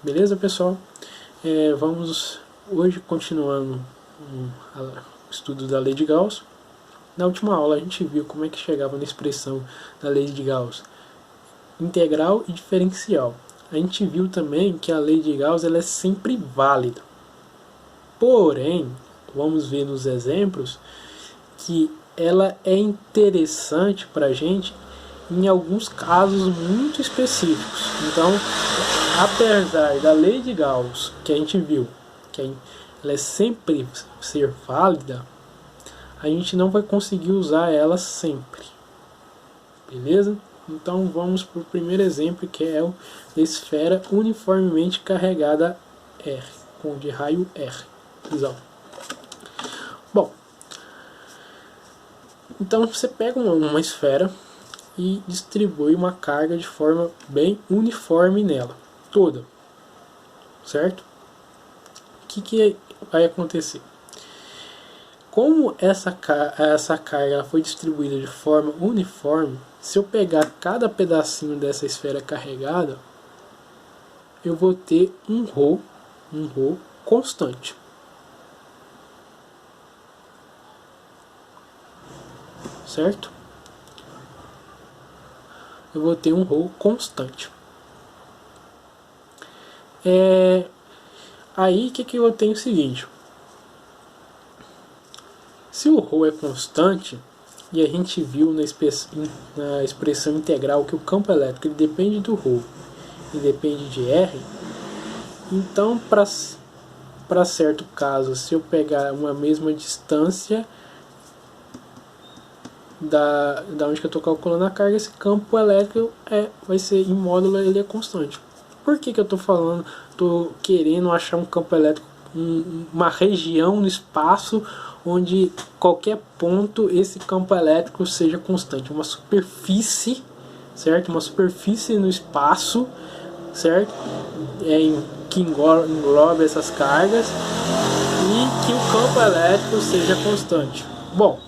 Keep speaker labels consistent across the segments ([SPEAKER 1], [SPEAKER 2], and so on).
[SPEAKER 1] Beleza, pessoal? Vamos hoje continuando o estudo da lei de Gauss. Na última aula a gente viu como é que chegava na expressão da lei de Gauss integral e diferencial. A gente viu também que a lei de Gauss ela é sempre válida. Porém, vamos ver nos exemplos que ela é interessante para a gente em alguns casos muito específicos. Então, apesar da lei de Gauss, que a gente viu, que ela é sempre ser válida, a gente não vai conseguir usar ela sempre. Beleza? Então vamos para o primeiro exemplo, que é a esfera uniformemente carregada R, de raio R. Bom, então você pega uma esfera e distribui uma carga de forma bem uniforme nela, toda, certo? O que vai acontecer? Como essa carga foi distribuída de forma uniforme, se eu pegar cada pedacinho dessa esfera carregada, eu vou ter um ρ constante. Certo? Eu vou ter um ρ constante. Aí que eu tenho o seguinte: se o ρ é constante, e a gente viu na expressão integral que o campo elétrico ele depende do ρ e depende de R, então para certo caso, se eu pegar uma mesma distância da onde que eu estou calculando a carga, esse campo elétrico vai ser em módulo, ele é constante. Por que eu estou querendo achar um campo elétrico, uma região no espaço onde qualquer ponto esse campo elétrico seja constante, uma superfície, certo? Uma superfície no espaço, certo? Que engloba essas cargas e que o campo elétrico seja constante. Bom,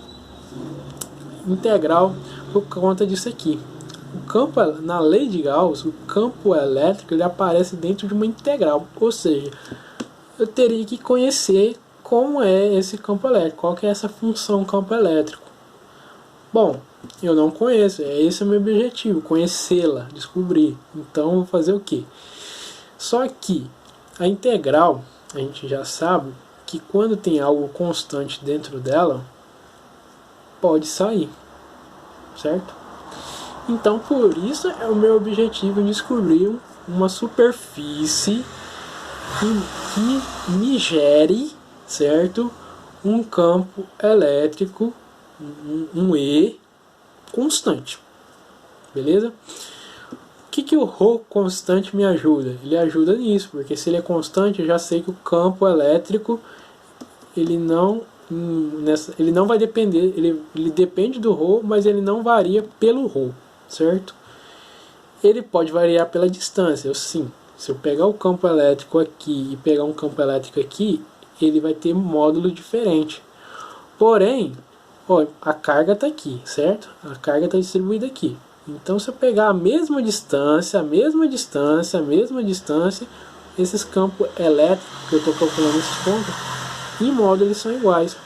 [SPEAKER 1] integral por conta disso aqui. Na lei de Gauss, o campo elétrico ele aparece dentro de uma integral, ou seja, eu teria que conhecer como é esse campo elétrico, qual que é essa função campo elétrico. Bom, eu não conheço, esse é o meu objetivo, conhecê-la, descobrir. Então, vou fazer o quê? Só que a integral, a gente já sabe que quando tem algo constante dentro dela, pode sair, certo? Então, por isso é o meu objetivo descobrir uma superfície que me gere, certo? Um campo elétrico, um E constante, beleza? O que o ρ constante me ajuda? Ele ajuda nisso, porque se ele é constante, eu já sei que o campo elétrico ele não vai depender, ele depende do ρ, mas ele não varia pelo ρ, certo? Ele pode variar pela distância, sim. Se eu pegar o campo elétrico aqui e pegar um campo elétrico aqui, ele vai ter um módulo diferente. Porém, ó, a carga está aqui, certo? A carga está distribuída aqui. Então, se eu pegar a mesma distância, esses campos elétricos que eu estou calculando nesses pontos, em módulo eles são iguais.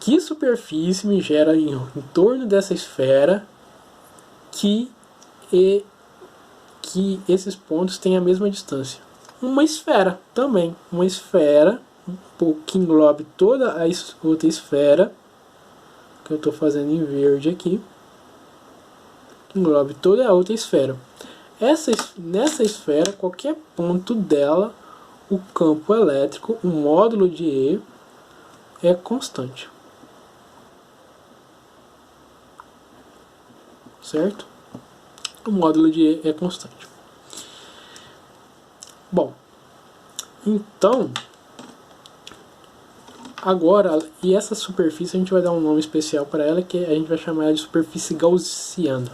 [SPEAKER 1] Que superfície me gera em torno dessa esfera que esses pontos têm a mesma distância? Uma esfera também. Uma esfera que englobe toda a outra esfera, que eu estou fazendo em verde aqui, que englobe toda a outra esfera. Nessa esfera, qualquer ponto dela, o campo elétrico, o módulo de E, é constante. Certo? O módulo de E é constante. Bom, então, agora, e essa superfície a gente vai dar um nome especial para ela, que a gente vai chamar de superfície gaussiana.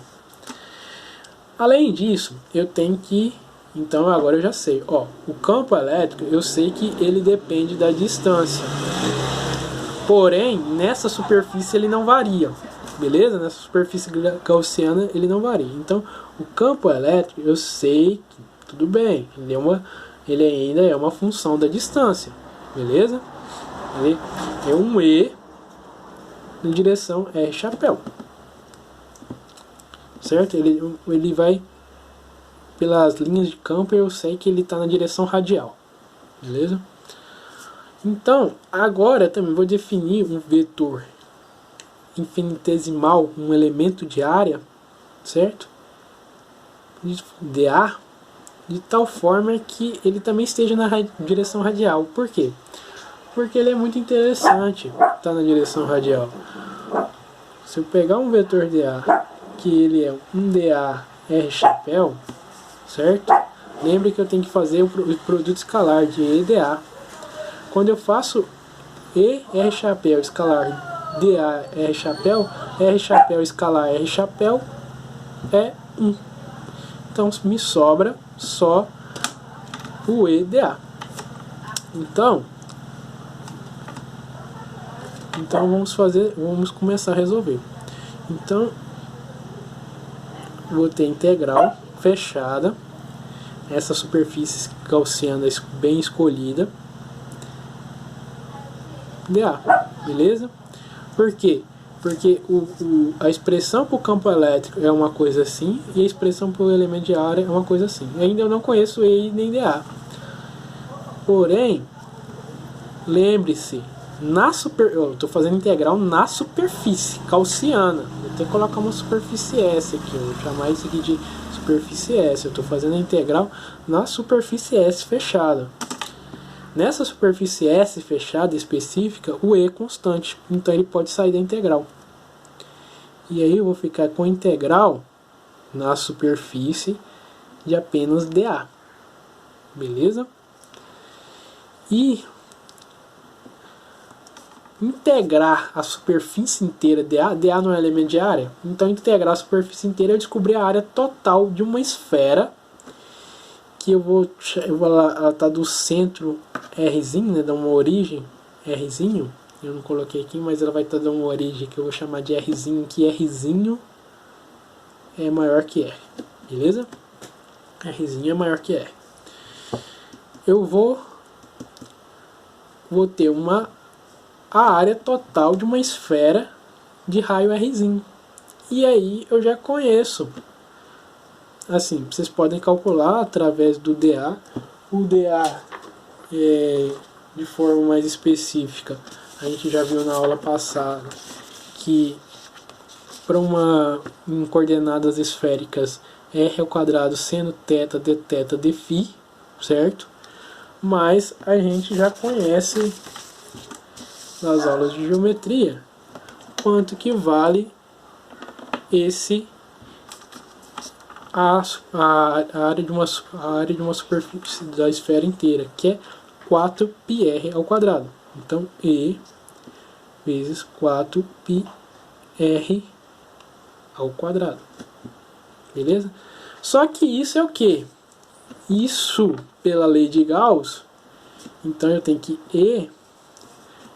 [SPEAKER 1] Além disso, eu tenho que, então agora eu já sei, ó, o campo elétrico eu sei que ele depende da distância. Porém, nessa superfície ele não varia. Beleza? Nessa superfície gaussiana ele não varia. Então, o campo elétrico eu sei tudo bem, ele ainda é uma função da distância, beleza? Ele é um E na direção R chapéu, certo? Ele vai pelas linhas de campo, eu sei que ele está na direção radial, beleza? Então, agora também vou definir um vetor infinitesimal, um elemento de área, certo? dA, de tal forma que ele também esteja na direção radial. Por quê? Porque ele é muito interessante estar na direção radial. Se eu pegar um vetor dA, que ele é um dA R chapéu, certo? Lembre que eu tenho que fazer o produto escalar de EDA. Quando eu faço E R chapéu escalar dA R chapéu escalar R chapéu é 1. Então me sobra só o EDA. Então vamos começar a resolver. Então vou ter integral fechada, essa superfície gaussiana bem escolhida, dA, beleza? Por quê? Porque a expressão para o campo elétrico é uma coisa assim, e a expressão para o elemento de área é uma coisa assim. Ainda eu não conheço E nem dA. Porém, lembre-se, eu estou fazendo integral na superfície gaussiana. Vou até colocar uma superfície S aqui, eu vou chamar isso aqui de superfície S. Eu estou fazendo a integral na superfície S fechada. Nessa superfície S fechada específica, o E é constante, então ele pode sair da integral. E aí eu vou ficar com a integral na superfície de apenas dA. Beleza? E integrar a superfície inteira dA não é elemento de área, então integrar a superfície inteira eu descobri a área total de uma esfera, que ela está do centro Rzinho, né, dá uma origem Rzinho, eu não coloquei aqui, mas ela vai estar dando uma origem que eu vou chamar de Rzinho, que Rzinho é maior que R, beleza? Rzinho é maior que R. Eu vou ter a área total de uma esfera de raio Rzinho. E aí eu já conheço. Assim, vocês podem calcular através do dA. O dA de forma mais específica, a gente já viu na aula passada que para em coordenadas esféricas r ao quadrado seno θ d θ d φ, certo? Mas a gente já conhece nas aulas de geometria quanto que vale a área de uma superfície da esfera inteira, que é 4πr ao quadrado. Então E vezes 4πr ao quadrado. Beleza? Só que isso é o que? Isso, pela lei de Gauss, então eu tenho que E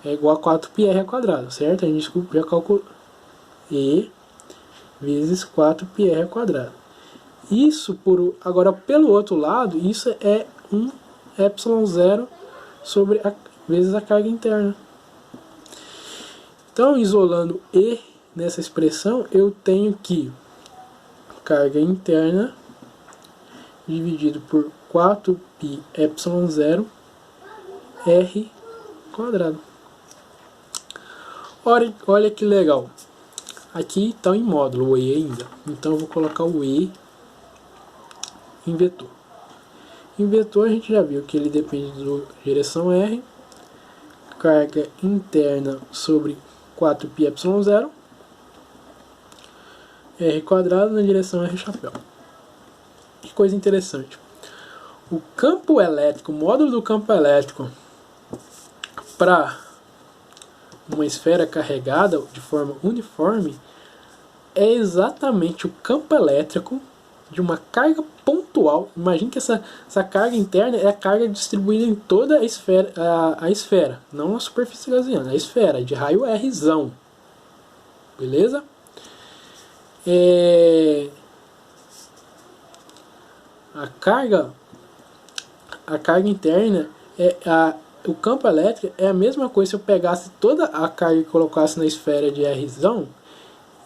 [SPEAKER 1] é igual a 4πr ao quadrado, certo? A gente já calculou E vezes 4πr ao quadrado. Isso, agora pelo outro lado, isso é um ε0 sobre vezes a carga interna. Então, isolando E nessa expressão, eu tenho que carga interna dividido por 4πε0 R quadrado. Olha que legal. Aqui está em módulo o E ainda. Então eu vou colocar o E em vetor. Em vetor a gente já viu que ele depende da direção R. Carga interna sobre 4πε0 R quadrado na direção R chapéu. Que coisa interessante. O campo elétrico, o módulo do campo elétrico para uma esfera carregada de forma uniforme é exatamente o campo elétrico de uma carga pontual. Imagine que essa carga interna é a carga distribuída em toda a esfera, não a superfície gaussiana, a esfera de raio Rzão. Beleza? A carga a carga interna, o campo elétrico é a mesma coisa se eu pegasse toda a carga e colocasse na esfera de R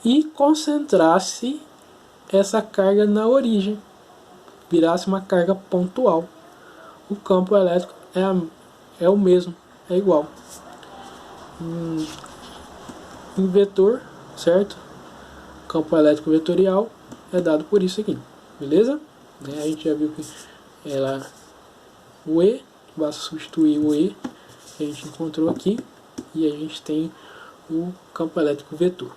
[SPEAKER 1] e concentrasse essa carga na origem, virasse uma carga pontual. O campo elétrico é o mesmo, é igual. Em vetor, certo? Campo elétrico vetorial é dado por isso aqui, beleza? A gente já viu que o E, basta substituir o E que a gente encontrou aqui e a gente tem o campo elétrico vetor.